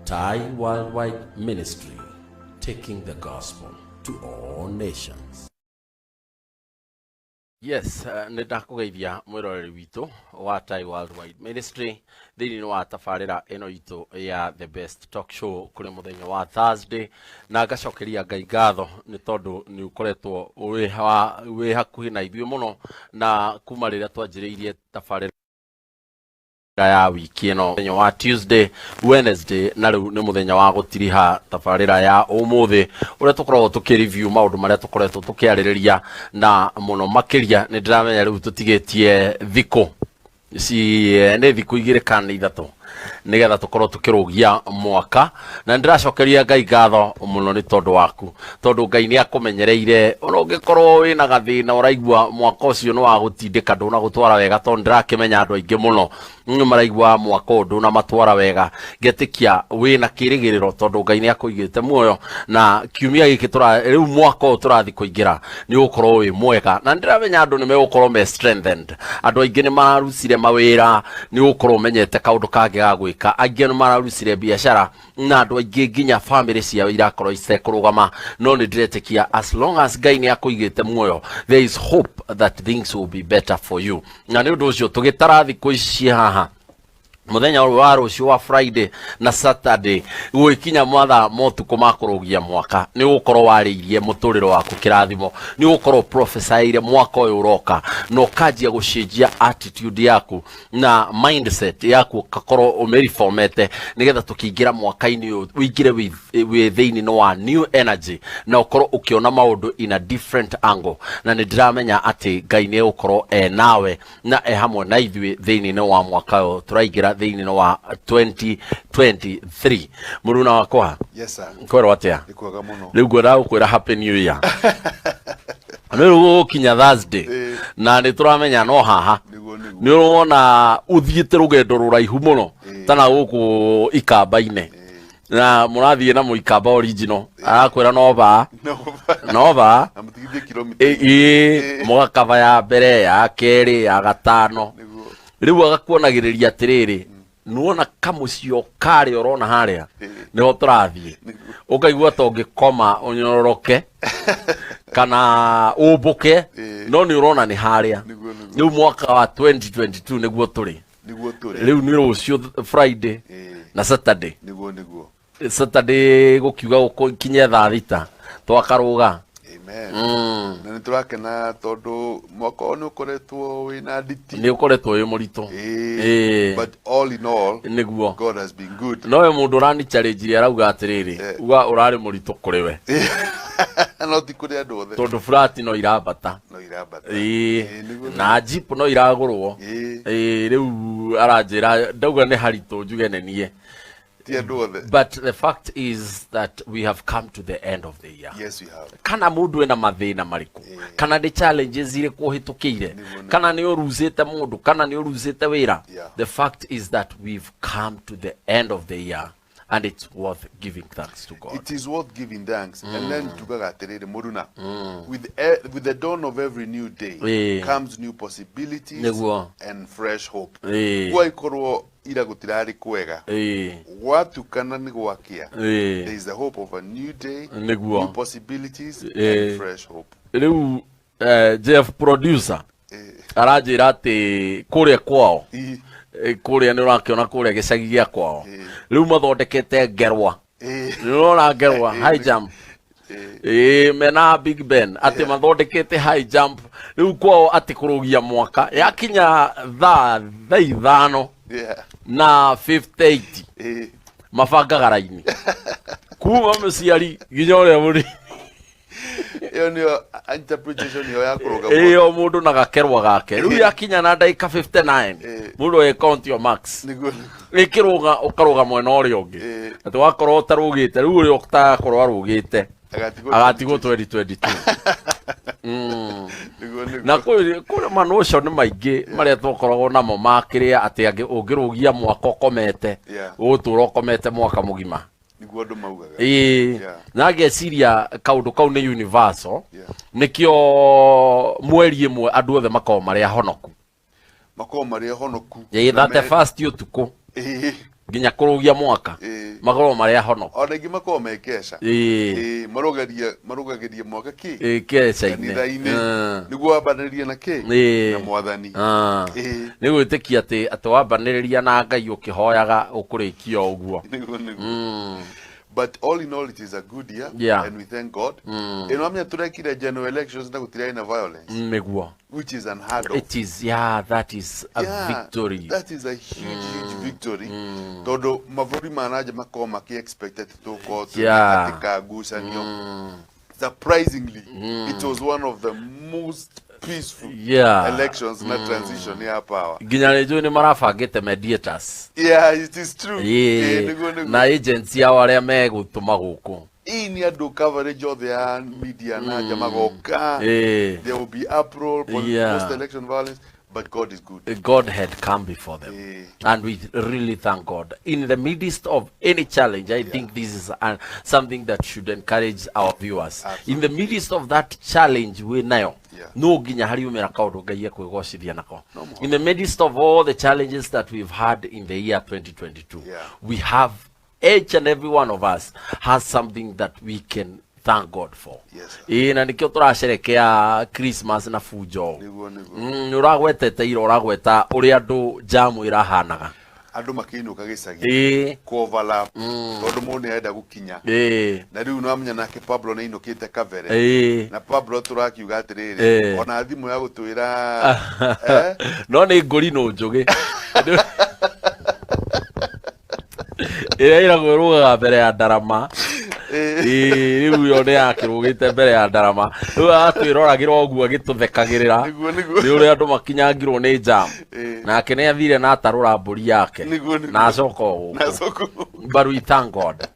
Thai Worldwide Ministry, taking the gospel to all nations. Yes, nĩndakũgeithia mwĩroreri witũ wa Thai Worldwide Ministry thĩinĩ wa tabarĩra ĩno itũ ya The Best Talk Show kũrĩ mũthenya wa Thursday, na ngacokeria Ngai ngatho nĩ tondũ nĩ ũkoretwo wĩ hakuhĩ na ithuĩ mũno na kuma rĩrĩa twanjĩrĩirie tabarĩra ya wiki ĩno mũthenya wa Tuesday, Wednesday na rĩu nĩ mũthenya wa gũtiriha tabarĩra ya ũmũthĩ ũrĩa tũkoragwo tũkĩ-review maũndũ marĩa tũkoretwo tũkĩarĩrĩria, na mũno makĩria nĩ ndĩramenya rĩu tũtigĩtie thikũ nĩ thikũ igĩrĩ kana ithatũ nigetha tũkorwo tũkĩrũgia mwaka, na ndĩracokeria Ngai ngatho mũno nĩ tondũ waku, tondũ Ngai nĩ akũmenyereire. Ona ũngĩkorwo wĩna gathĩna ũraigua mwaka ũcio nĩ wa gũtindĩka ndũnagũtwara wega, tondũ ndĩrakĩmenya andũ aingĩ mũno maraigua mwaka ũyũ ndũnamatwara wega, ngetĩkia wĩna kĩrĩgĩrĩro tondũ Ngai nĩ akũigĩte muoyo, na kiumia gĩkĩ rĩu mwaka ũyũ tũrathiĩ kũingĩra nĩ ũgũkorwo wĩ mwega, na ndĩramenya andũ nĩ megũkorwo me strengthened. Andũ aingĩ nĩ mararucire mawĩra, nĩ ũgũkorwo ũmenyete kaũndũ kangĩ ga gwĩka, angĩ nĩ mararucire biacara, na andũ aingĩ nginya family ciao irakorwo itekũrũgama, no nĩ ndĩretĩkia as long as Ngai nĩ akũigĩte muoyo, there is hope that things will be better for you. Na nĩ ũndũ ũcio tũgĩtara thikũ ici haha muthenya wa rũciũ wa Friday na Saturday gũkinya mathaa motukũ ma kũrũgia mwaka, nĩ ũgũkorwo warĩirie mũtũrĩro waku kĩrathimo, nĩ ũgũkorwo prophesyaire mwaka ũyũ ũroka, na ũkanjia gũcenjia attitude yaku na mindset yaku ũgakorwo ũmĩreformete, nĩgetha tũkĩingĩra mwaka-inĩ ũyũ ũingĩre wĩ thĩinĩ wa new energy, na ũkorwo ũkĩona maũndũ in a different angle, na nĩ ndĩramenya atĩ Ngai nĩ ũgũkorwo nawe na hamwe na ithuĩ thĩinĩ wa mwaka ũyũ tũraingĩra thĩinĩ wa 2023. Mũruna wakwa, yes sir, kwero atia ikuaga muno rĩu ngwenda gũkwĩra happy new year nĩ gũkinya Thursday na nĩ tũramenya no haha nĩ ũrona ũthiĩte rũgendo rũraihu mũno tana gũkũ ikamba-inĩ, na mũrathiĩ na mũikamba original arakwĩra nova mũgakaba ya mbere ya kerĩ ya gatano, rĩu agakuonagĩrĩria atĩrĩrĩ, nuona kamũcio karĩ ũrona harĩa nĩho tũrathiĩ, ũkaigua ta ũngĩkoma ũnyororoke kana ũmbũke, no nĩ ũrona nĩ harĩa. Rĩu mwaka wa 2022 nĩguo tũrĩ, rĩu nĩ rũciũ Friday na Saturday. Saturday gũkiuga gũkinye thaa thita twakarũga. Na nĩ tũrakena tondũ mwaka ũyũ nĩ ũkoretwo wĩna nditi, nĩ ũkoretwo wĩ mũritũ, but all in all nĩguo God has been good. Nowe mũndũ ũrani challenge arauga atĩrĩrĩ, uga ũrarĩ mũritũ kũrĩ we no ti kũrĩ andũ othe, tondũ flat no irambata, na jeep no iragũrwo, rĩu aranjĩra ndauga nĩ haritũ njuge nĩ niĩ. But the fact is that we have come to the end of the year. Yes, we have. Kana mundu ena mathina mariku, kana ni challenges ire kuhitukire, kana ni uruzite mundu, kana ni uruzite wira. The fact is that we've come to the end of the year, and it's worth giving thanks to God. It is worth giving thanks. And then tugaga muruna, with the dawn of every new day comes new possibilities and fresh hope. Ira gutirari kwega watukana ni gwakia, there is the hope of a new day, new possibilities and fresh hope. Riu Jeff producer aranjira ati kuria kwao kuria ni urakiona kuria gicagi gia kwao riu mathondekete ngerwa, ni urona ngerwa high jump mena Big Ben ati mathondekete high jump riu kwao ati kurugia mwaka yakinya thaa ithano na 58 mabangaga raini kuma mũciari nginya ũrĩa mũri. Iyo nĩyo interpretation yo ya kuruga iyo mũndũ na gakerwa gake rĩu yakinya na ndagĩka 59 mũndũ count your marks ĩkĩrũga ũkarũga mwena ũrĩa ũngĩ atĩ wakorwo ũtarũgĩte rĩu ũrĩa ũtakorwo arũgĩte agatigwo 2022. Na kũrĩ manocio nĩ maingĩ marĩa tũkoragwo namo makĩrĩa atĩ ũngĩrũgia mwaka ũkomete ũgũtũra ũkomete mwaka mũgima, niguo andũ maugaga. Na ngeciria kaũndũ kau nĩ universal, nĩkĩo mweri ĩmwe andũ othe makoragwo marĩ ahonoku, makoragwo marĩ ahonoku, that the first ũtukũ nginya kurugia mwaka magoro maria hono ona ingi makoo mekesha marugagiria mwaka ki kesha-ini niguo wambanĩrĩrie na ki na mwathani nĩ gwĩtĩkia atĩ wambanĩrĩria na Ngai ũkĩhoyaga ũkũrĩkia ũguo. But all in all, it is a good year, and we thank God. Amia turekire general elections na gutirai na violence, which is unheard of. It is, that is a victory. That is a huge victory. Todo mavuri manaje makoo maki-expected to go to katika gusanio. Surprisingly, it was one of the most peaceful elections na transition ya power. Ginya rĩnjũ nĩ marabangĩte mediators. It is true. Na agents yao arĩa megũtũma gũkũ. Hii ni andũ coverage of the media na jamagoka. There will be uproar, post-election violence. But God is good. God had come before them. And we really thank God. In the midst of any challenge, I think this is something that should encourage our viewers. Absolutely. In the midst of that challenge, we know. No ginya hari umera kaundu Ngai ekwigocithia nako. In the midst of all the challenges that we've had in the year 2022, we have, each and every one of us has something that we can thank God for. Na nikio turacerekea Christmas na fujo. Uragwetete ira uragweta uri andu jamu irahanaga. Andu makiinuka gicagi ku overlap tondu mundu enda gukinya na riu no amenya nake Pablo ni inukite kavere na Pablo turakiuga atiriri ona thimu ya gutwira no ni nguri no njugi ira gwirugaga mbere ya ndarama riu yo ni akirugite mbere ya ndarama riu atwiroragirwo guo agituthekagirira ni uri andu makinyangirwo ni jam nake ni athire na atarura mburi yake na acoka guku. But we thank God.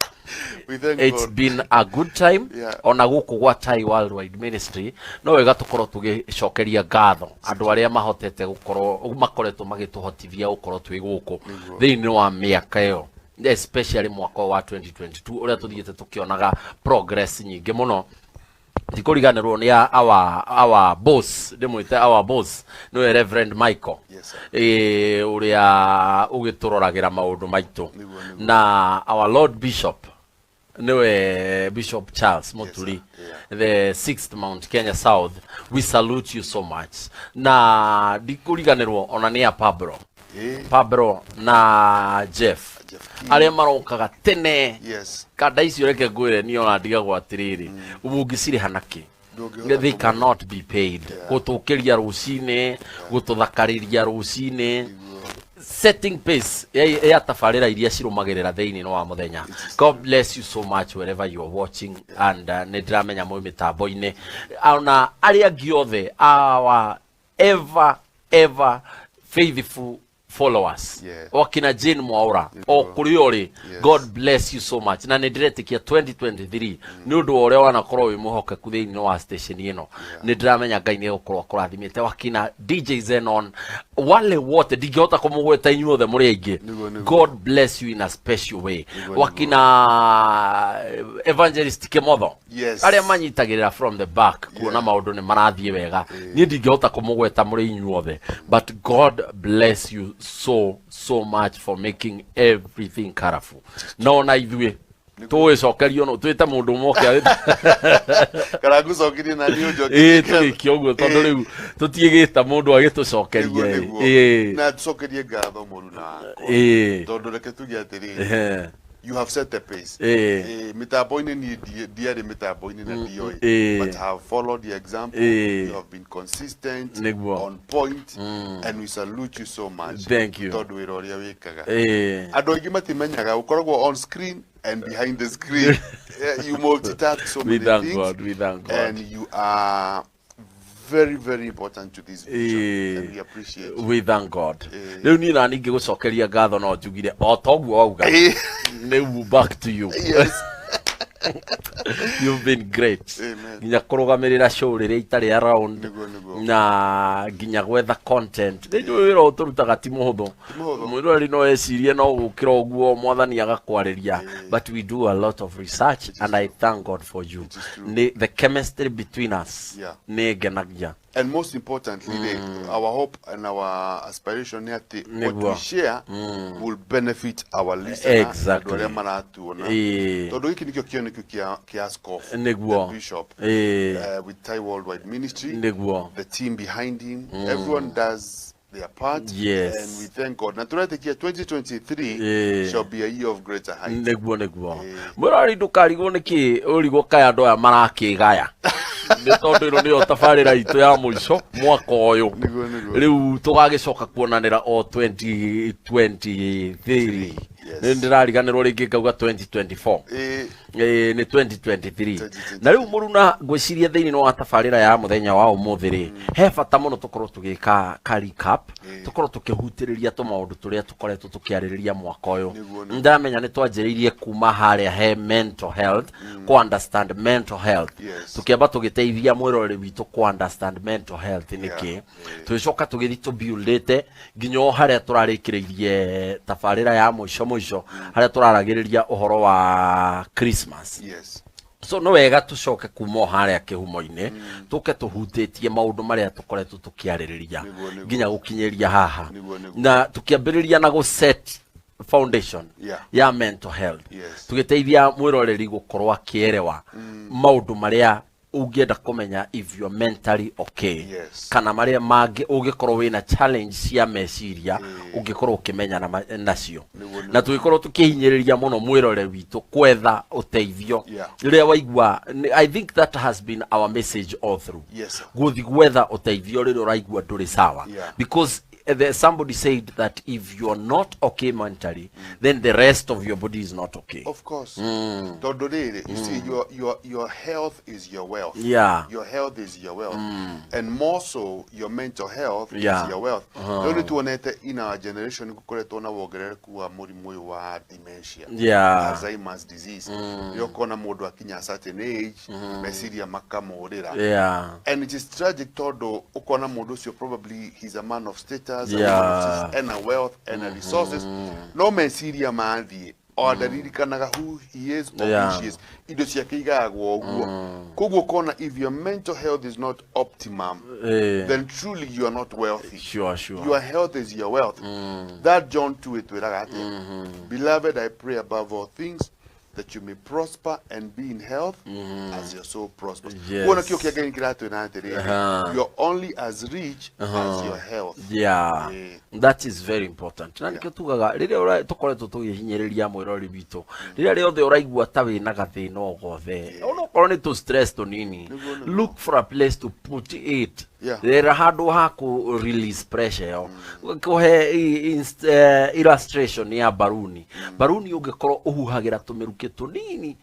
It's been a good time ona guku gwa Tai Worldwide Ministry no wega tukorwo tugicokeria ngatho andu aria mahotete gukorwo makoretwo magituhotithia gukorwo twi guku thiini wa miaka iyo, especially mwaka wa 2022 uria tuthiete tukionaga progress nyingi muno. Tikuriganirwo ni our boss, ndimwite our boss no Reverend Michael uria ugituroragira maundu maitu na our Lord Bishop niwe Bishop Charles Muturi, the 6th Mount Kenya South. We salute you so much. Na dikuriganirwo ona ni Pablo na Jeff aria marokaga tene kada icio reke ngwire ni ona ndigagwo atiriri ubungicire hanaki. They cannot be paid. Gutukiria rucine, gututhakariria rucine, setting pace ya tafarira iria cirumagirira thiini wa muthenya. God bless you so much wherever you are watching, and nidramenya mwe mitambo-ini ona aria giothe our ever faithful followers wakina Jane Mwaura o kuriori. God bless you so much. Na ndiretikia 2023 ni undu ore wana korwo wi muhokeku thiini wa station ino nidramenya Ngai ni gukorwo kurathimite wakina DJ Zenon wale wote digota kumugweta inyuothe muri aingi. God bless you in a special way. Wakina Evangelist Kemotho aria manyitagirira from the back kuona maundu ni marathie wega ni digota kumugweta muri inyuothe, but God bless you so much for making everything colorful. No na ithuĩ tũgĩcokerio no twĩte mũndũ moke kana gucokerie na niũ njoke tũgĩkio ũguo tondũ rĩu tũtiĩgĩta mũndũ agĩtũcokerie na tũcokerie ngatho mũruna wakwa tondũ reke tuge atĩrĩrĩ, you have set the pace. Mitambo-ini ni diari mitambo-ini na dioi, but have followed the example. You have been consistent, on point, and we salute you so much. Thank you. Tondu wira uria wikaga andu aingi matimenyaga ukoragwo on screen and behind the screen. You multitask so many things. We thank God. And you are very important to this vision, and we appreciate you. We thank God. Riu ni na ningi gucokeria ngatho no njugire o toguo wauga new back to you. You've been great. Nginya kurugamirira show riria itari around na nginya gwetha content ni wira uturutaga ti muhuthu mwirori no ecirie no gukira uguo mwathani agakwariria, but we do a lot of research and I thank God for you. The chemistry between us ni ngenagia And most importantly, our hope and our aspiration here, what we share will benefit our listeners. Exactly. The bishop with Thai Worldwide Ministry, the team behind him, everyone does their part. Yes. And we thank God. Now, 2023 shall be a year of greater heights. Murari ndukarigwo niki urigwo kaya andu aya marakigaya ni tondu ino niyo tabarira itu ya muico mwaka uyu riu tugagicoka kuonanira o 2023 ndirariganirwo ringi ngauga 2024 ni 2023 na riu muruna ngwiciria thiini no atabarira ya muthenya wa umuthi ri he bata muno tukorwo tugika recap tukorwo tukihutiriria tumaundu turia tukoretwo tukiaririria mwaka uyu ndamenya ni twanjiriirie kuma haria he mental health ku understand mental health tukiamba tugiteithia mwiroreri witu ku understand mental health niki tuicoka tugithi to buildite nginyo haria turarikiririe tabarira ya muico haria turaragiriria uhoro wa Christmas. So no wega tucoke kuma haria kihumo-ini tuke tuhutitie maundu maria tukoretwo tukiaririria nginya gukinyeria haha na tukiambiriria na go set foundation ya mental health tugiteithia mwiroreri gukorwa kierewa maundu maria ungienda kumenya if you are mentally okay kana maria mangi ungikorwo wina challenge cia meciria ungikorwo ukimenya nacio na tugikorwo tukihinyiriria muno mwirore witu kwetha uteithio riria waigua. I think that has been our message all through guthi gwetha uteithio riria uraigua nduri sawa because somebody said that if you are not okay mentally, then the rest of your body is not okay. Of course. You see, your health is your wealth. Your health is your wealth. And more so, your mental health is your wealth. Only to in our generation, dementia, Alzheimer's disease. You're gonna mode a certain age, mesiria makamorera. And it is tragic, todo, okona modus, probably he's a man of status. And a wealth and a resources. No man Syria man or the Ririkanaga who he is or who she is. If your mental health is not optimum, then truly you are not wealthy. Sure. Your health is your wealth. That John 2:8. Beloved, I pray above all things that you may prosper and be in health as your soul prospers. You're only as rich as your health. That is very important. Na nikitugaga riria tukoretwo tugihinyiriria mwirori bitu riria riothe uraigua ta wina gathina ogothe ono korwo ni to stress to nini look for a place to put it. There handu haku release pressure yo kuhe illustration ya baruni ungikorwo uhuhagira tumiruke tunini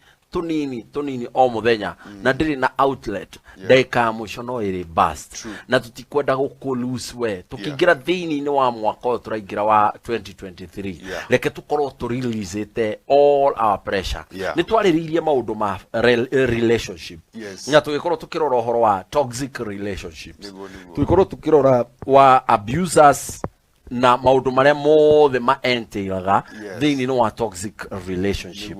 o muthenya na ndiri na outlet ndeka muico no iri bust na tutikwenda guku lose we tukingira thiini ni wa mwaka o turaingira wa 2023 reke tukorwo tu release all our pressure ni twariririe maundu ma relationship nya tugikorwo tukirora uhoro wa toxic relationships tugikorwo tukirora wa abusers na maundu maria mothe maentiraga thiini no wa toxic relationship.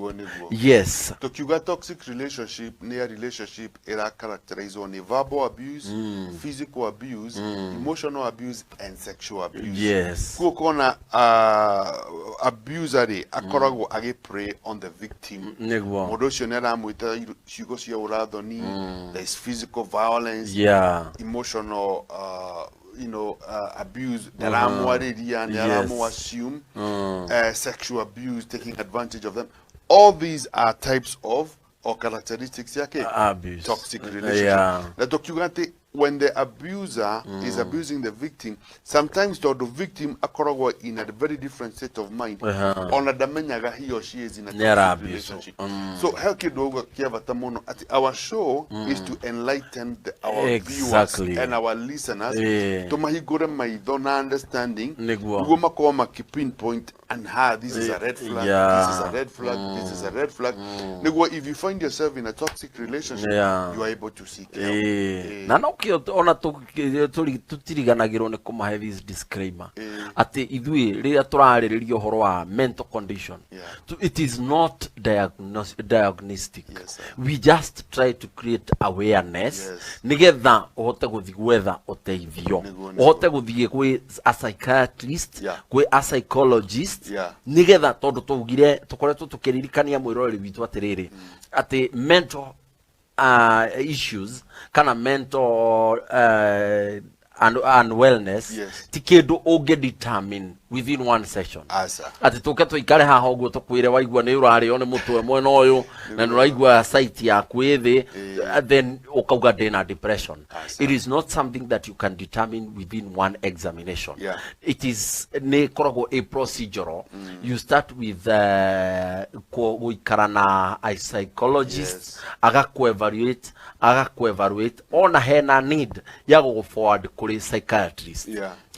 Tukiuga toxic relationship ni a relationship era characterized on verbal abuse, physical abuse, emotional abuse and sexual abuse. Kukona abuser akoragwo agi prey on the victim. Modocio nera muita ciugo cia urathoni. There is physical violence, emotional abuse, assume, sexual abuse, taking advantage of them. All these are types of or characteristics abuse. Toxic relationship. When the abuser is abusing the victim, sometimes the victim akoragwa in a very different state of mind. On a damenyaga he or she is in a toxic relationship. So our show is to enlighten our viewers and our listeners to mahigura maidona understanding. Pinpoint and this is a red flag. This is a red flag. This is a red flag. If you find yourself in a toxic relationship, you are able to seek help. nikio ona tutiriganagirwo ni kumahe this disclaimer ati ithui riria turariririo horo wa mental condition it is not diagnostic. We just try to create awareness nigetha uhote guthi gwetha uteithio uhote guthi kwi a psychiatrist kwi a psychologist nigetha tondu tugire tukoretwo tukiririkania mwiroreri witu atiriri ati mental issues kana mental and wellness tikindu unge determine within one session ati tuke tuikare haha uguo tukwire waigua ni urario ni mutwe mwena uyu na nuraigua site ya kwithi then ukauga ndina depression. It is not something that you can determine within one examination. It is ne koragwo a procedural. You start with guikarana a psychologist agaku evaluate ona hena need ya go forward kuri psychiatrist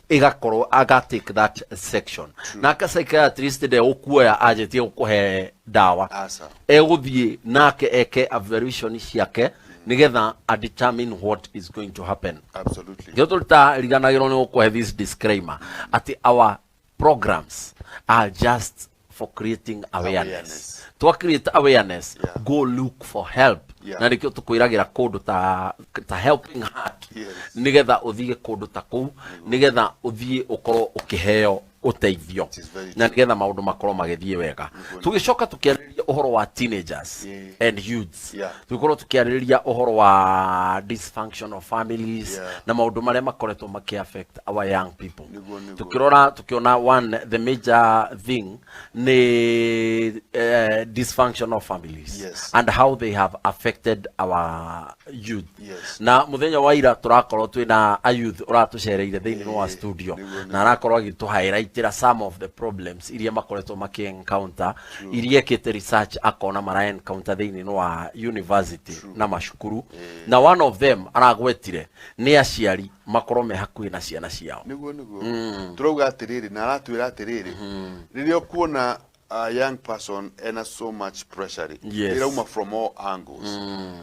igakorwo aga take that section na ka psychiatrist de okuya ajetie ukuhe dawa eguthie nake eke evaluation ciake nigetha a determine what is going to happen. Absolutely. Yotulta riganagiro ni ukuhe this disclaimer ati our programs are just for creating awareness. To create awareness, go look for help. Na nikio tukwiragira kundu ta helping heart nigetha uthie kundu ta ku nigetha uthie ukorwo ukiheo uteithio na nigetha maundu makorwo magithie wega. Tugicoka tukiariria uhoro wa teenagers and youths tukorwo tukiariria uhoro wa dysfunctional families na maundu maria makoretwo maki affect our young people. Tukiona one the major thing ni dysfunctional families and how they have affected our youth. Na muthenya wa ira turakorwo twina a youth uratucereire thiini wa studio na arakorwo agitu highlight some of the problems iria makoretwo maki encounter iria kete research akona mara encounter thiini wa university na mashukuru na one of them aragwetire ni aciari makorwo me hakuhi na ciana ciao niguo turauga atiriri na aratwira atiriri riria kuona a young person and so much pressure. Irauma from all angles.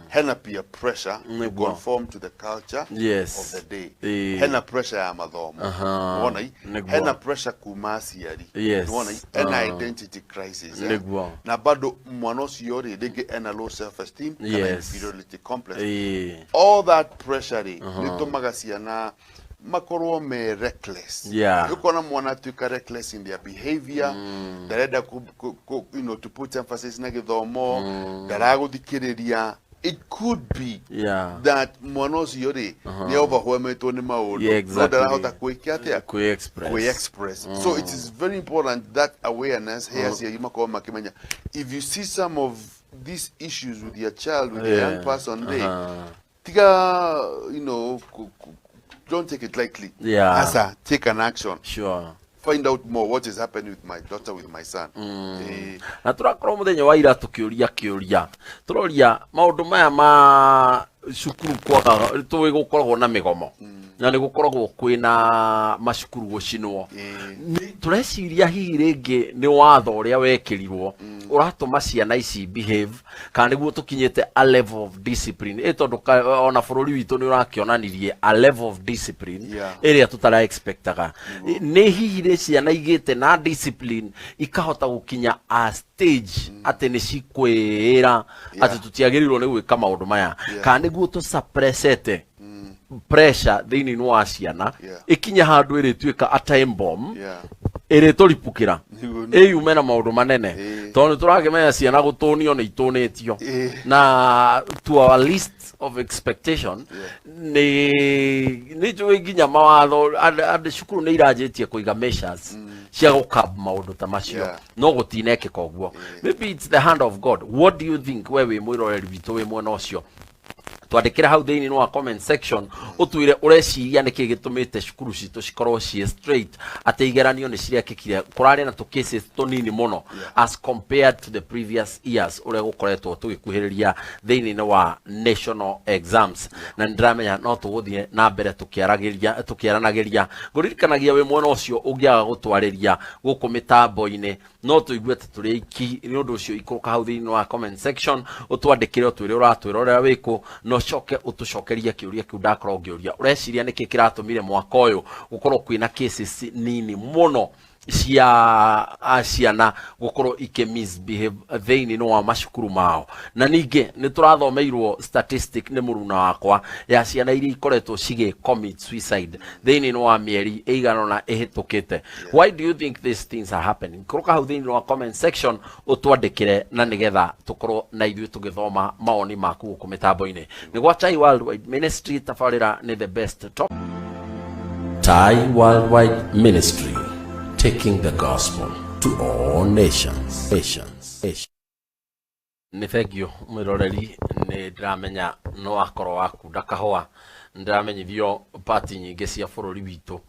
Hena peer pressure to conform to the culture of the day. Hena pressure ya mathomo. Hena pressure kumasiari. Hena identity crisis. Na bado mwana ucio ri rigi ena low self esteem kana inferiority complex. All that pressure nitumaga ciana makorwo me reckless. Ukona mwana tuka reckless in their behavior. Dareda to put emphasis na githomo. Darago dikiriria. It could be that mwana ucio ri ni overwhelmed ni maundu. No darahota express. So it is very important that awareness here makorwo makimenya. If you see some of these issues with your child, with a young person, tiga don't take it lightly. Asa, take an action. Find out more what is happening with my daughter, with my son. Na turakorwo muthenya wa ira tukiuria turoria maundu maya ma cukuru kwaga tuwe gukoragwo na migomo na ni gukoragwo kwina macukuru gucinwo ni tureciria hihi ringi ni watho uria wekirirwo uratuma ciana ici behave kana niguo tukinyete a level of discipline tondu ona bururi witu ni urakionanirie a level of discipline area tutara expectaga ni hihi ri ciana igite na discipline ikahota gukinya a stage ati ni cikwira ati tutiagirirwo ni gwika maundu maya kana niguo tu suppressete pressure thiini no aciana ikinya handu iri tuika a time bomb iri turipukira yume na maundu manene tondu turagimenya ciana gutunio ni itunitio na to our list of expectation ni jo iginya mawatho and cukuru ni irajitie kuiga measures cia gukab maundu ta macio no gutineke koguo. Maybe it's the hand of God. What do you think wewe mwiroreri witu we mwena ucio? Twandikira hau thiini no comment section utwire ureciria niki gitumite cukuru citu cikorwo cie straight ati igeranio ni cirekikire kurari na cases tunini muno as compared to the previous years ure gukoretwo tugikuhiriria thiini no wa national exams na ndramenya no tuguthie na mbere tukiaranagiria nguririkanagia we mwena ucio ungiaga gutwariria guku mitambo-ini no tuiguete turi iki ni undu ucio ikuruka hau thiini no wa comment section utwandikire utwire uratwira uria wiku no coke utucokerie kiuria kiu ndakorwo ngiuria ureciria niki kiratumire mwaka uyu gukorwo kwina cases nini muno ciana gukorwo misbehave thiini no wa macukuru mao na ninge ni turathomeirwo statistic ni muruna wakwa ya ciana iria ikoretwo cige commit suicide thiini no wa mieri eigano na ehitukite. Why do you think these things are happening? Kuruka hau thiini wa comment section utwandikire na nigetha tukorwo na ithuĩ tugithoma maoni maku guku mitambo-ini. Ni gwa Tai Worldwide Ministry, tafarira ni the best top. Tai Worldwide Ministry, taking the gospel to all nations. Ni thengio mwiroreri, ni ndiramenya no akorwo waku ndakahwa, ndiramenyithio party nyingi cia bururi witu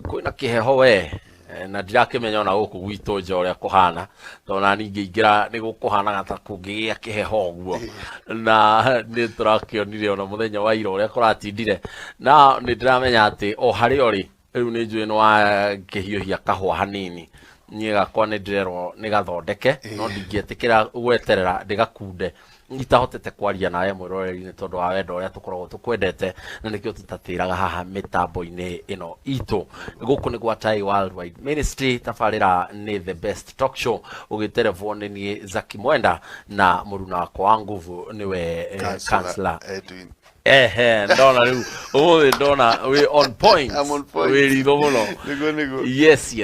kwina kiheho we na ndirakimenya ona guku gwitu nja uria kuhana tona ningi ingira ni gukuhana ta kungigia kiheho uguo na ni turakionire ona muthenya wa ira uria kuratindire na ni ndiramenya ati o hari ori riu ni njui no wa kihiuhia kahwa hanini nie gakwa ni ndirerwo ni gathondeke no ndingietikira gweterera ndigakunde itahotete kwaria nawe mwiroreri ni tondu wa wendo uria tukoragwo tukwendete na nikio tutatiraga haha mitambo-ini ino itu guku ni gwa Tai Worldwide Ministry, tafarira ni the best talk show ugiterevwo ni Zaki Mwenda na muruna wakwa wa nguvu niwe Counselor Edwin. Ndona riu umuthi ndona we on point. I'm on point. We ritho muno. Nigo. Yes.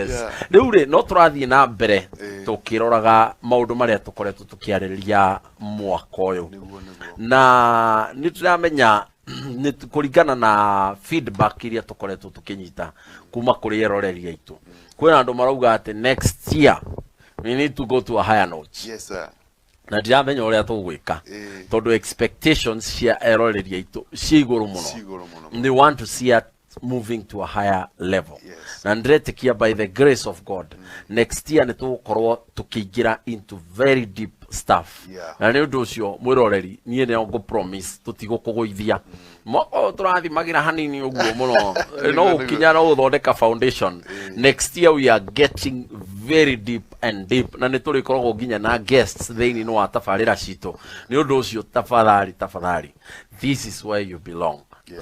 Riu ri no turathie na mbere tukiroraga maundu maria tukoretwo tukiariria mwaka uyu na ni turamenya ni kuringana na feedback iria tukoretwo tukinyita kuma kuri eroreri aitu kwina andu marauga ati next year we need to go to a higher note. Yes sir. Na ndiramenya uria tugwika tondu expectations cia eroreri aitu ci iguru muno. They want to see us moving to a higher level. Na ndretikia by the grace of God next year ni tugukorwo tukiingira into very deep stuff. Na ni undu ucio mwiroreri nie ne ngo promise tutigukuguithia mwako turathimagira hanini uguo muno no ukinya no uthondeka foundation. Next year we are getting very deep and deep na ni turikoragwo nginya na guests thiini no wa tafarira citu ni undu ucio tafadhali this is where you belong.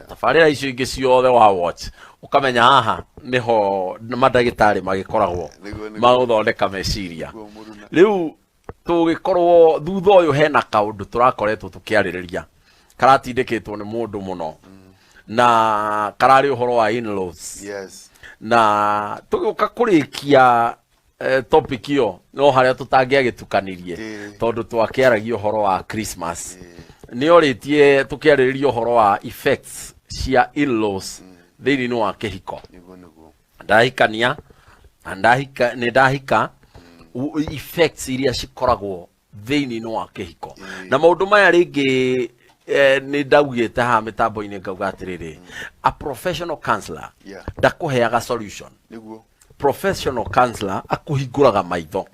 Tafarira icio ingi ciothe wa watch ukamenya haha niho madagitari magikoragwo maguthondeka meciria. Riu tugikorwo thutha uyu hena kaundu turakoretwo tukiaririria karatindikitwo ni mundu muno na karari uhoro wa in-laws. Na tugiuka kurikia topic iyo no haria tutangiagitukanirie tondu twakiaragia uhoro wa Christmas ni oritie tukiaririria uhoro wa effects cia in-laws thiini no wa kihiko. Ndahikania ndahika effects iria cikoragwo thiini no wa kihiko na maundu maya ringi ni ndaugite ha mitambo-ini ngauga atiriri a professional counselor ndakuheaga solution. Professional counselor akuhinguraga maitho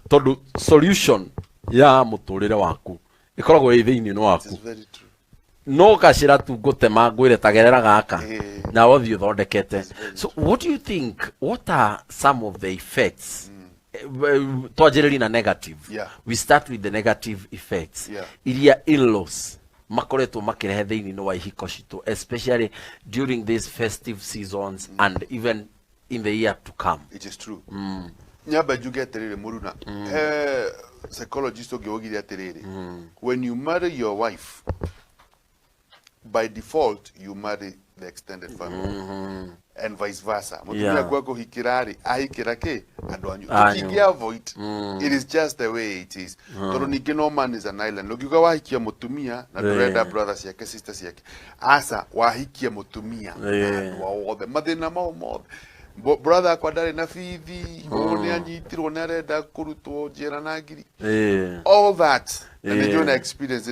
tondu solution ya muturire waku ikoragwo thiini no waku no gacira tu gutema ngwire tagerera gaka na wothi uthondekete. So what do you think, what are some of the effects twajereri na negative? We start with the negative effects iria in-laws makoretwo makirehe thiini no wa ihiko citu, especially during these festive seasons and even in the year to come. It is true. Nyaba juge terere muruna psychologist ogiogiria terere when you marry your wife by default you marry the extended family and vice versa. Mutumia kwako hikirari ahikira ke andu anyu tukigia avoid it is just the way it is. Toro ningi no man is an island. Logiuga wahikia mutumia na turenda brothers yake sisters yake asa wahikia mutumia wa wothe mathina mao mothe brother akwa ndari na fithi ni anyitirwo ni arenda kurutwo njera na ngiri all that and then you experience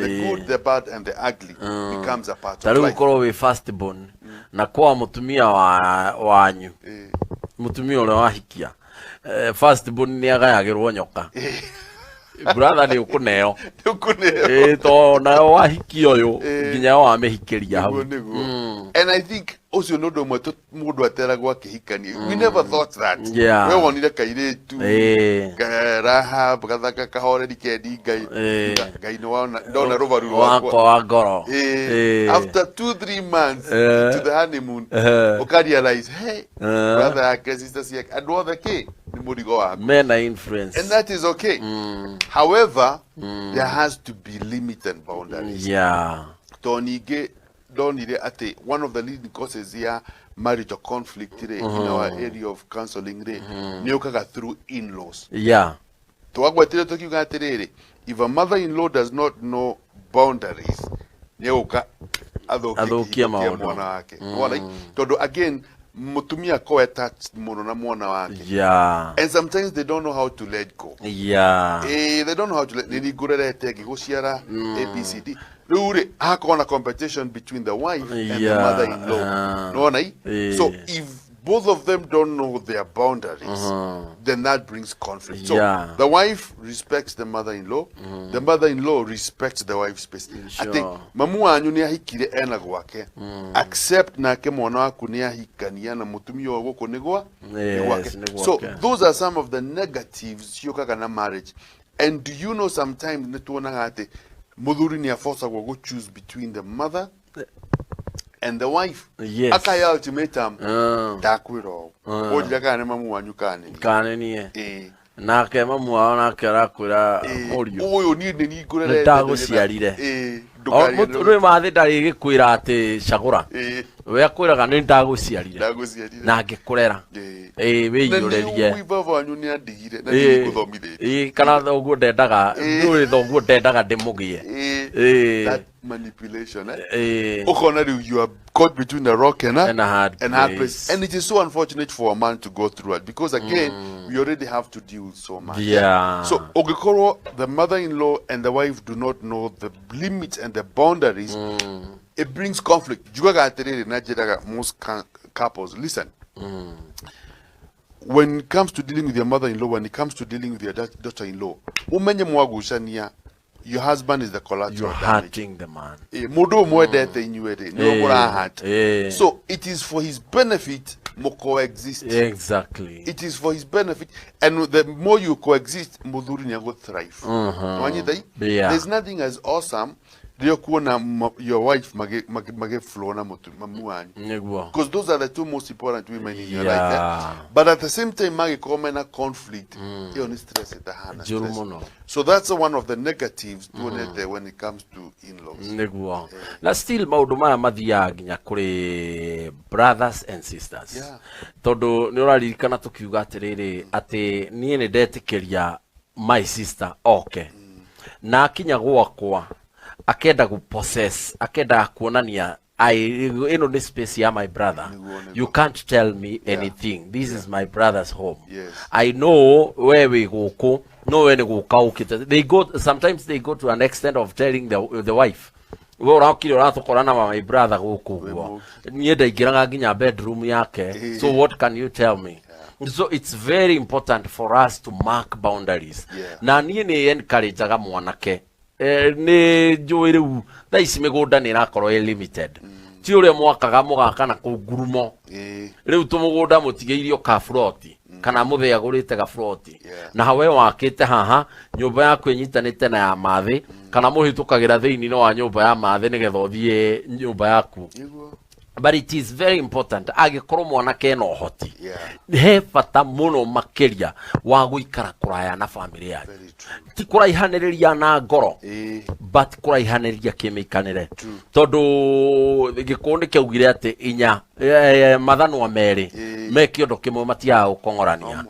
the good, the bad and the ugly becomes a part of life. Taru we first born na kwa mutumia wanyu mutumia ule wahikia first born ni agayagirwo nyoka brother ni ukuneo to na wahiki oyo nginya wa mehikiria hau. And I think also no do mundu ateragwa kihikani. We never thought that. We wonire kairetu raha bagathaka kahore dikendi ngai no wana ndona rubaru wa ngoro. After 2-3 months to the honeymoon uka realize hey brother ake sister siak adwo the ke ni murigo wa men are influence, and that is okay. However, there has to be limit and boundaries. Tonige donire ate one of the leading causes here marital conflict today in our area of counseling today ni okaga through in-laws. Twagwatire tokiuga atiriri, if a mother-in-law does not know boundaries ni oka athokia mwana wake. Todo again mutumia ko attached muno na mwana wake. And sometimes they don't know how to let go. They don't know how to let ni gurerete giguciara ABCD. Lure hakona competition between the wife and the mother-in-law. No nai. So if both of them don't know their boundaries, then that brings conflict. So the wife respects the mother-in-law, the mother-in-law respects the wife's space. I think mamu anyu ni ahikire ena gwake, accept na ke mwana waku ni ahikania na mutumia wako negwa gwake. So those are some of the negatives yokaga na marriage. And do you know sometimes netuona hate muthuri ni aforsa go choose between the mother and the wife. Akaya ultimatum dakwiro ojaka ne mamu wanyu kaneni na ke mamu wana kera kwira orio oyo ni ngurere ndaguciarire rwe mathe ndari gikwira ati cagura we akwiraga ni ndaguciarire na ngikurera wiyurerie baba wanyu ni andigire na ni guthomithie kana thoguo ndendaga ni thoguo ndendaga ndimugie that manipulation you are caught between a rock and a hard place. And it is so unfortunate for a man to go through it because again we already have to deal with so much. So ogekoro, the mother-in-law and the wife do not know the limits and the boundaries. It brings conflict. Most couples listen. When it comes to dealing with your mother-in-law, when it comes to dealing with your daughter-in-law, your husband is the collateral. You're hurting the man. So it is for his benefit to coexist. Exactly. It is for his benefit, and the more you coexist, will thrive. There's nothing as awesome. Your wife mage flow na because those are the two most important women in your life. But at the same time, mage come na conflict. Stress so that's one of the negatives when it comes to in-laws. Na still maundu maya mathia nginya kuri brothers and sisters. Tondu ni uraririkana tukiuga atiriri ati nie ni ndetikeria my sister na kinya gwakwa akenda gu possess, akenda kuonania this space ya my brother. You can't tell me anything. This is my brother's home. I know where we go. No when go kaukita. They go sometimes they go to an extent of telling the wife, we urakiri urathukorana my brother guku nie ndaingiraga nginya bedroom yake. So what can you tell me? So it's very important for us to mark boundaries. Na nie ni encourage aga mwanake ni njuire u thaisi migunda ni rakorwo limited ti ure mwakaga mugaka na kugurumo riu tumugunda mutigeirio ka froti kana muthia gurite ga froti na hawe wakite haha nyumba yaku inyitanite na ya mathi kana muhitukagira thiini no wa nyumba ya mathi nigetha uthie nyumba yaku. But it is very important agikorwo mwanake no hoti he bata muno makiria wa guikara kuraya na family yake ti kuraihaniriria na ngoro but kuraihaniriria kimikanire tondu gikundi kiugire ati inya mathano ameri me kiondo kimwe matia ukongorania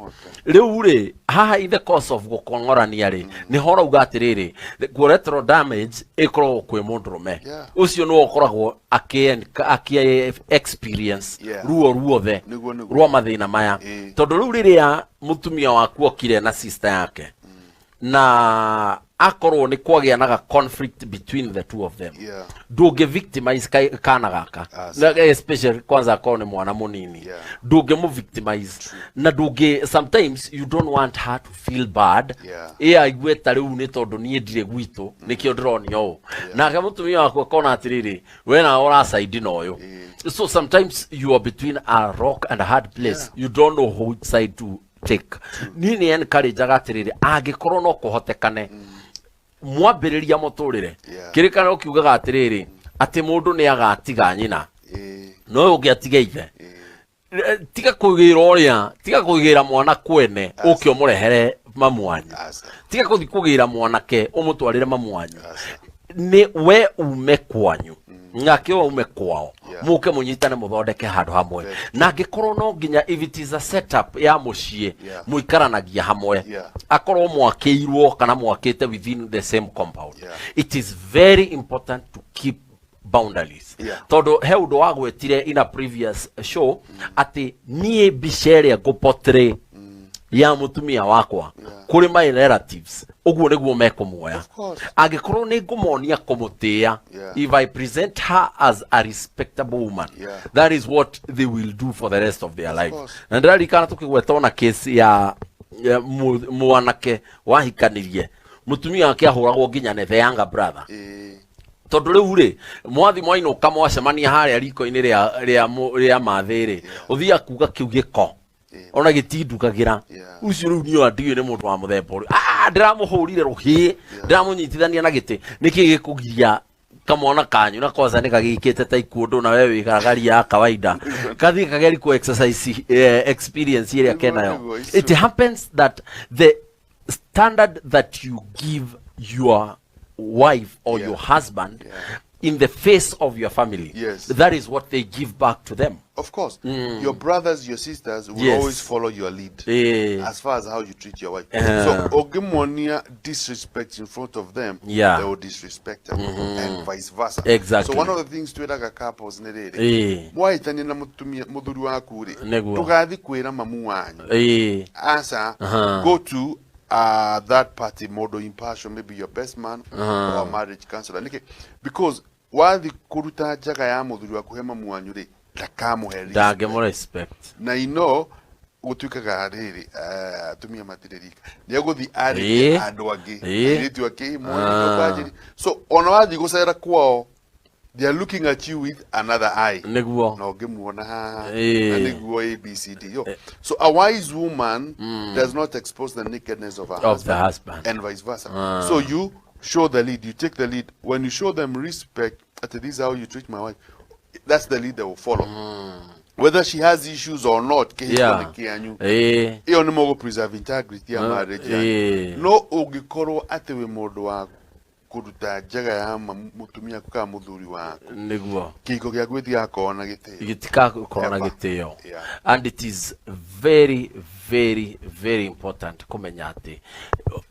riu ri haha in the course of gukongorania ri ni hora uga atiriri collateral damage ikoro kwi mundurume ucio no ukoragwo akie experience ruo the ruo mathina maya tondu riu riria mutumia waku okire na sister yake na akorwo ni kwagia naga conflict between the two of them ndunge victimize kana gaka especially kwanza akorwo ni mwana munini ndunge mu victimize na ndunge sometimes you don't want her to feel bad aigweta riu ni tondu nie ndire gwitu nikio ndironio na ke mutumia wako akona atiriri we na ora side noyo so sometimes you are between a rock and a hard place you don't know which side to take nini encourage agatiriri angikorwo no kuhotekane mwambiriria muturire kirikana ukiugaga atiriri ati mundu ni agatiga nyina no ungiatiga ithe tiga kugira mwana kwene ukio murehere mamwanyu tiga kuthi kugira mwanake umutwarire mamwanyu ni we ume kwanyu ngake ume kwao muke munyitane muthondeke handu hamwe na ngikorwo no nginya if it is a setup ya mucie muikaranagia hamwe akorwo mwakiirwo kana mwakite within the same compound it is very important to keep boundaries todo he undu wagwetire in a previous show ati nie bichere gupotre ya mutumia wakwa kuri my relatives uguo niguo mekumuoya angikorwo ni ngumonia kumutia if I present her as a respectable woman that is what they will do for the rest of their life na ndirarikana tukigweta ona case ya mwanake wahikanirie mutumia wake ahuragwo nginya ne the younger brother tondu riu ri mwathi mwaino kamwacemania haria riko-ini ria mathiri uthia kuga kiu giko ona gitindukagira ucio riu nio andiwe ni mundu wa muthemba uri ndiramuhurire ruhi ndiramunyitithania na giti niki gikugiria kamwana kanyu na koza ni kagikite ta ikundo na wewe wikaragaria ya kawaida kathi kageri ku exercise experience ile kenayo it happens that the standard that you give your wife or your husband in the face of your family that is what they give back to them. Of course, your brothers, your sisters will always follow your lead as far as how you treat your wife. So, ogemonia disrespect in front of them, they will disrespect them, and vice versa. Exactly. So, one of the things to like couples, why tani na mudhuri waku ri, tugathi kwira mamu wanyu. Asa, go to that party model impartial, maybe your best man or marriage counselor. Because while the kuruta jaga ya mudhuri waku he mamu wanyu ri, dage mo respect na utuikaga riri tumia matiririka niago thi ari andu angi ritu ake mo bajiri so ona wathi gucera kwao they are looking at you with another eye niguo no ngimuona na niguo ABCD so a wise woman does not expose the nakedness of her husband and vice versa so you show the lead, you take the lead. When you show them respect, this is how you treat my wife, that's the lead they will follow. Whether she has issues or not, you know, preserve integrity and marriage. No ogikoro atewe modo wa kuruta jaga ya mutumia kuka muthuri wako niguo kiko gya gwithia kona gitika kona gitio and it is very very very important kumenya ati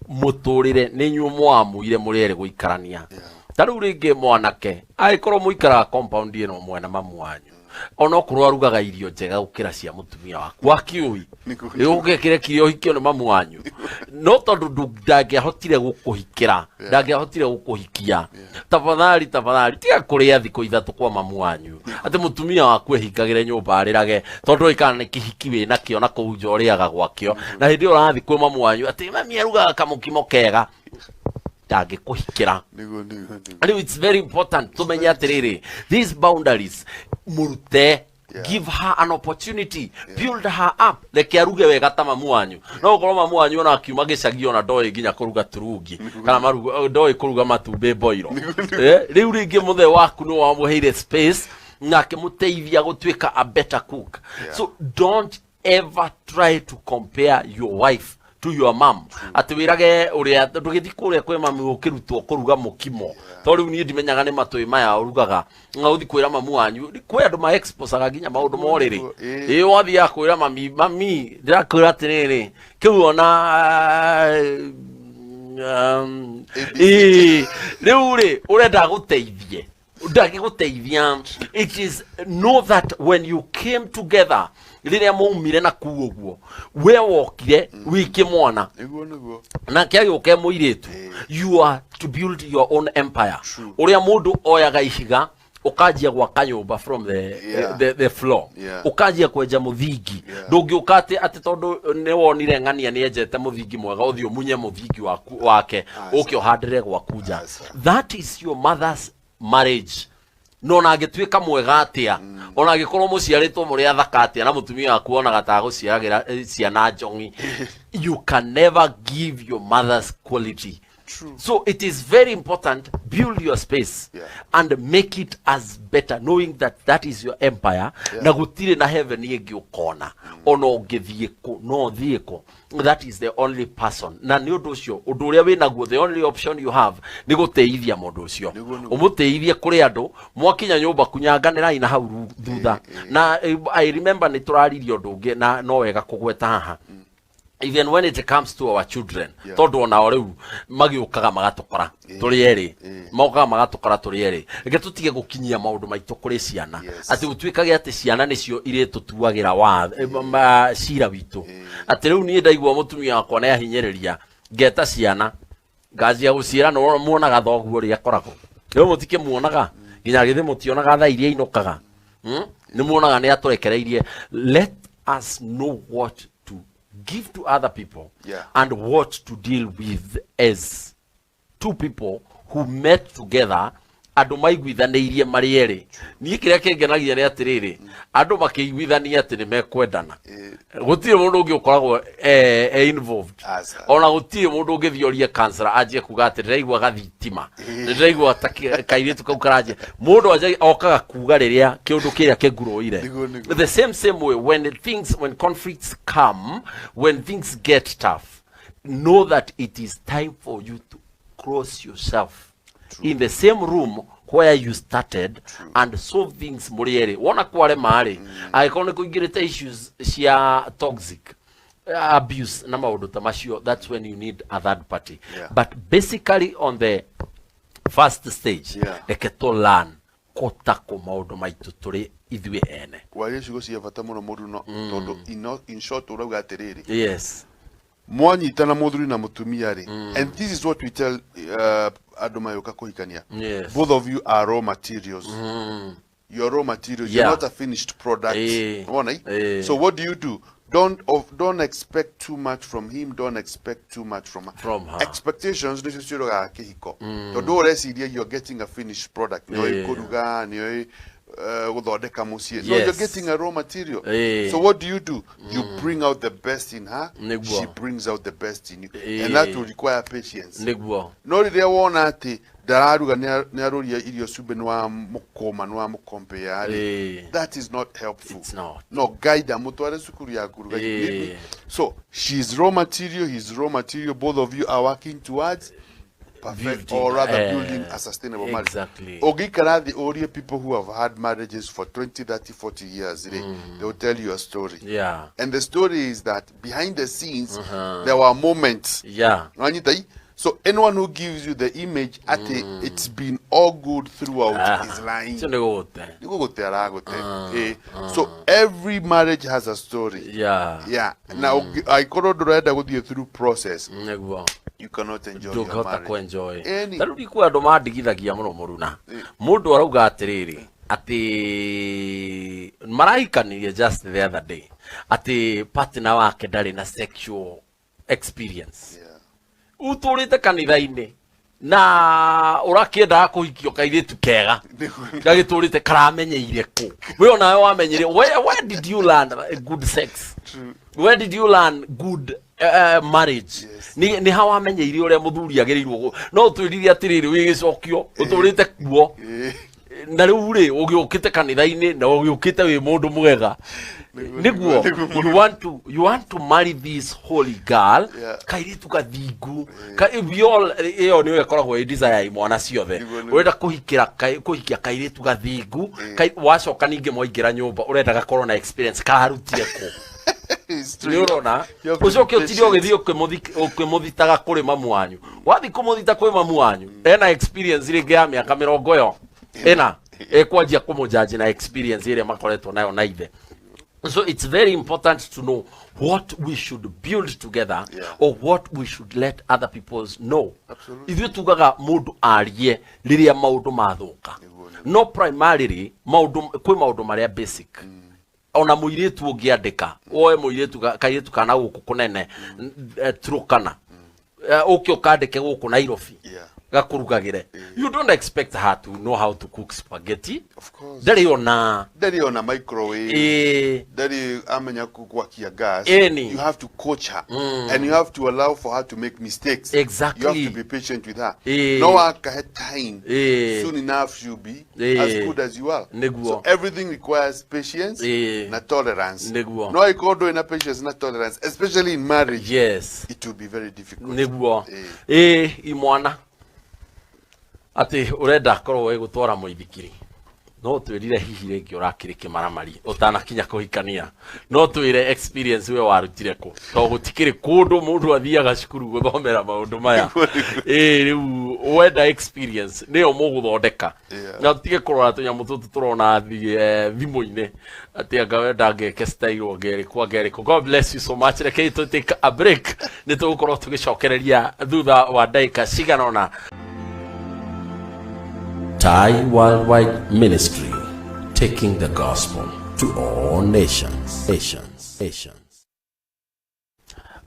muturire ni nyumo amuire murere guikarania taru ringi mwanake aikorwo muikara compound ino mwena mamu wanyu ono kurwa rugaga irio njega gukira cia mutumia waku wakiui ugekire kirio hikio ni mamu wanyu no tondu ndangehotire gukuhikira ndangehotire gukuhikia tafadhali tiga kuria thiko ithatu kwa mamu wanyu ati mutumia waku ehingagire nyumba arirage tondu ikana ni kihiki we nakio na kuunja uriaga gwakio na hindi urathi kwa mamu wanyu ati mami arugaga kamukimo kega ndangikuhikira and it's very important to menya atiriri these boundaries murute give her an opportunity build her up like aruge wega ta mamu wanyu no korwo mamu wanyu ona akiuma gicagio na ndoi nginya kuruga turungi kana maruga ndoi kuruga matumbe boiro riu ringi muthe waku no wamuheire space nake muteithia gutwika a better cook so don't ever try to compare your wife to your mom ati wirage uria ndugithi kuria kwe mamu ukirutwo kuruga mukimo to riu ni ndimenyaga ni matui maya urugaga ngauthi kwira mamu wanyu kwe andu ma expose aginya maundu moriri wathi ya kwira mami ndirakwira atiriri kiu ona riu ri urenda guteithie ndagiguteithia it is know that when you came together riria muumire na kuoguo we wokire wiki mwana na kiagioke muiritu you are to build your own empire uria mundu oyaga ihiga ukajia gwa kanyumba from the floor ukajia kwenja muthingi ndungi ukate ati tondu ne wonire ngania ni enjete muthingi mwega uthio munye muthingi wake uke uhandire gwa kuja that is your mother's marriage no na ngitwika mwega atia ona gikorwo muciaritwo muri athaka atia na mutumia waku ona gatago ciagira ciana njongi you can never give your mother's quality. True. So it is very important, build your space and make it as better, knowing that that is your empire. Na gutire na heaven yengi ukona ono ngithieko no thieko, that is the only person. Na ni undu ucio undu uria wina guo, the only option you have ni guteithia mundu ucio umuteithie kuri andu mwakinya nyumba kunyanganira ina hau thutha. Na I remember ni turaririo ndungi na no wega kugweta haha. Even when it comes to our children, tondu ona riu magiukaga magatukora turi eri maukaga magatukora turi eri reke tutige gukinyia maundu maitu kuri ciana ati utwikage ati ciana nicio ire tutuagira wa cira witu ati riu ni ndaigua mutumia wakwa na yahinyiriria ngeta ciana ngazia gucira no muonaga thoguo ri akoragwo riu mutike muonaga nginya githe mutionaga tha iria inukaga ni muonaga ni aturekereirie. Let us know what give to other people and what to deal with as two people who met together andu maiguithaniirie mari eri ni kiria kingenagia ni atiriri andu makiiguithania ati ni mekwendana gutire mundu ungi ukoragwo involved ona gutire mundu ungithioria cancer ajie kuga ati ndiraigua gathitima ndiraigua kairitu kau karaje mundu aje okaga kuga riria kiundu kiria kinguruire the same way when conflicts come, when things get tough, know that it is time for you to cross yourself in the same room where you started and solve things muriere wona kware mari aikone kuingirite issues cia toxic abuse na maundu tamasio. That's when you need a third party but basically on the first stage reke to learn kotako maundu maitu turi ithwe ene wale cigo cia bata muno mundu no tondu in short urauga atiriri mwanyitana muthuri na mutumia ri and this is what we tell andu mayuka kuhikania both of you are raw materials you're raw materials you're not a finished product so what do? Don't expect too much from him, don't expect too much from her. Expectations necessarily ga kihiko tondu ureciria you're getting a finished product ni kuruga ni guthondeka mucie no you're getting a raw material so what do? You bring out the best in her, she brings out the best in you and that will require patience no riria wona ati dararuga ni aroria irio sube nwa mukoma nwa mukompare that is not helpful. It's not. No guide mutware sukuru ya kuruga so she's raw material, he's raw material, both of you are working towards perfect building, or rather building a sustainable marriage. Exactly. Ogikara, the only people who have had marriages for 20, 30, 40 years, they will tell you a story. Yeah. And the story is that behind the scenes, there were moments. Yeah. So anyone who gives you the image, it's been all good throughout is lying. So every marriage has a story. Yeah. Yeah. Now I could go through process. You cannot enjoy your marriage. Tarudi kwa ndo madigithagia muno muruna. Mundu arauga atiriri ati maraikanirie just the other day ati partner wake ndari na sexual experience. Uturite kanitha-ini na urakienda kuhikio kairitu kega gagiturite karamenyeire ku we ona we wamenyire where did you learn good sex? Where did you learn good marriage? Ni hawa amenyeire uria muthuri agirirwo no twirire atiriri wi gicokio uturite kuo na riu ri ugiukite kanitha-ini na ugiukite wi mundu mwega niguo you want to marry this holy girl kairitu gathingu we all iyo ni wekoragwo i desire imwana ciothe urenda kuhikia kairitu gathingu wacoka ninge mwaingira nyumba urenda gakorwo na experience karutire ku ni urona ucoke utiri ugithio ukimũthitaga kuri mamu wanyu wathi kumuthita kuri mamu wanyu ena experience ringi ya miaka 20 ena ekwanjia kumujaji na experience ile makoretwo nayo na ithe So it's very important to know what we should build together, or what we should let other people know. Absolutely. If you tugaga mundu arie liria maundu mathuka, no primarily maundu kwi maundu maria basic. Ona muiretu ungiandika oe muiretu kairetu kana guku kunene turukana ukyo kandike guku Nairobi gakurugagire, you don't expect her to know how to cook spaghetti. Of course. Dari ona microwave, dari amenya kugwakia gas. You have to coach her, and you have to allow for her to make mistakes. Exactly. You have to be patient with her. No one can time. Soon enough she'll be as good as you are. So everything requires patience and tolerance. No, I call doing patience and tolerance, especially in marriage. Yes, it will be very difficult. Imwana ati urenda korwo we gutwara muithikiri, no twirire hihi ringi urakiri kimaramari utanakinya kuhikania, no twire experience we warutire ku to gutikiri kundu mundu athiaga cukuru guthomera maundu maya riu wenda experience niyo muguthondeka na tige kurora tunyamu tutu turona thimu-ini ati anga wenda ngeke style ongeriko. God bless you so much. Rekei to take a break, ni tugukorwo tugicokereria thutha wa ndagika ciganona. Tai Worldwide Ministry, taking the gospel to all nations.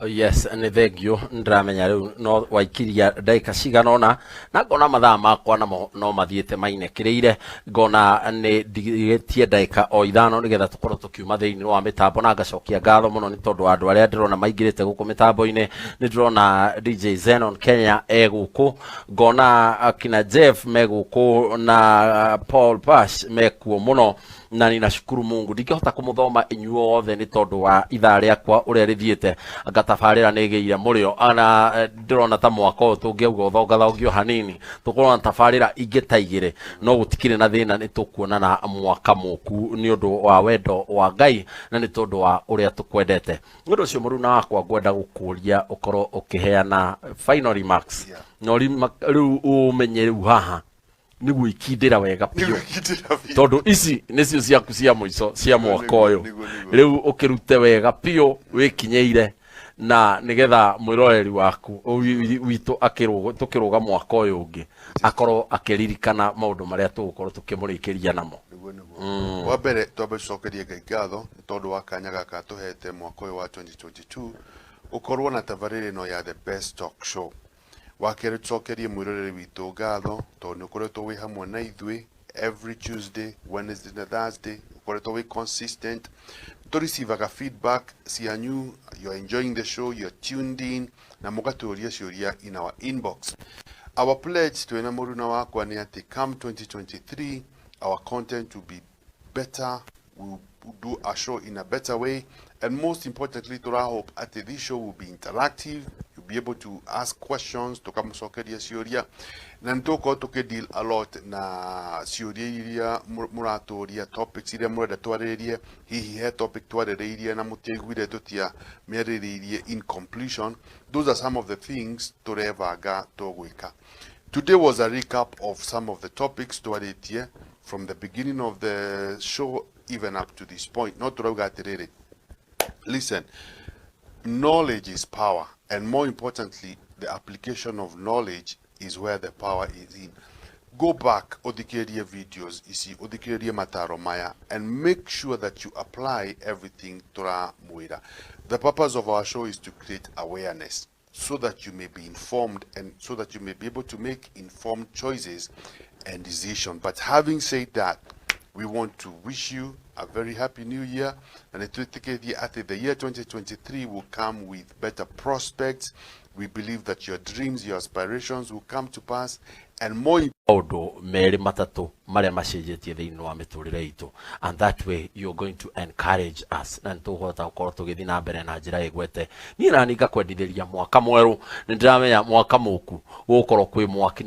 Yes, and thank you. Ndramenya riu no waikiria ndagika ciganona na ngona mathaa makwa namo no mathiete mainekirire, ngona ni ndigetie ndagika o ithano nigetha tukorwo tukiuma thiini wa mitambo, na ngacokia ngatho muno ni tondu andu aria ndirona maingirite guku mitambo-ini. Ni ndirona DJ Zenon Kenya guku, ngona akina Jeff guku na Paul Pash mekuo muno, na ninashukuru Mungu ndingihota kumuthoma inyuothe ni tondu wa ithaa riakwa uria rithiete ngatabarira nigeire murio. Ana ndirona ta mwaka uyu tungiauga thongathongio hanini tukorwo na tabarira ingi ta igiri, no gutikire na thina ni tukuonana mwaka muku ni undu wa wendo wa Ngai na ni tondu wa uria tukwendete. Nundu ucio muruna wakwa ngwenda gukuria ukorwo ukiheana final remarks no riu umenye riu haha niguo ikindira wega pio, tondu ici nicio ciaku cia muico cia mwaka uyu. Riu ukirute wega pio wikinyeire na nigetha mwiroreri waku witu tukiruga mwaka uyu ungi akorwo akiririkana maundu maria tugukorwo tukimurikiria namo. Wa mbere twambe cokerie Ngai ngatho tondu wa kanya gaka tuhete mwaka uyu wa 2022 ukorwo na tabariri no ya the best talk show. Wakere tucokerie mwiroreri witu ngatho tondu ukoretwo wi hamwe na ithui every Tuesday, Wednesday na Thursday, ukoretwo wi consistent. To receive a feedback cianyu, you're enjoying the show, you're tuned in na mugaturia ciuria in our inbox. Our pledge to muruna wakwa ni ati come 2023 our content will be better, we'll do a show in a better way, and most importantly to our hope ati this show will be interactive. Be able to ask questions to come sokeria ciuria na ntoko tukideal a lot na ciuria iria muratoria topics iria murenda twaririe hihi he topic twaririe na mutiguire tutia meriririe. In conclusion, those are some of the things turevaga tugwika. Today was a recap of some of the topics twaritie from the beginning of the show even up to this point. Not turauga atiriri, listen, knowledge is power. And more importantly, the application of knowledge is where the power is in. Go back, odikeria videos, isi odikeria mataro maya, and make sure that you apply everything tora muira. The purpose of our show is to create awareness so that you may be informed and so that you may be able to make informed choices and decisions. But having said that, we want to wish you a very happy new year, and the year 2023 will come with better prospects. We believe that your dreams, your aspirations will come to pass, and more maundu meri matatu maria macenjetie thiini wa miturire itu, and that way you're going to encourage us na nituhota gukorwo tugithi na mbere na njira igwete. Ni nani ngakwendithiria mwaka mweru, ni ndiramenya mwaka muku gukorwo kwi mwaki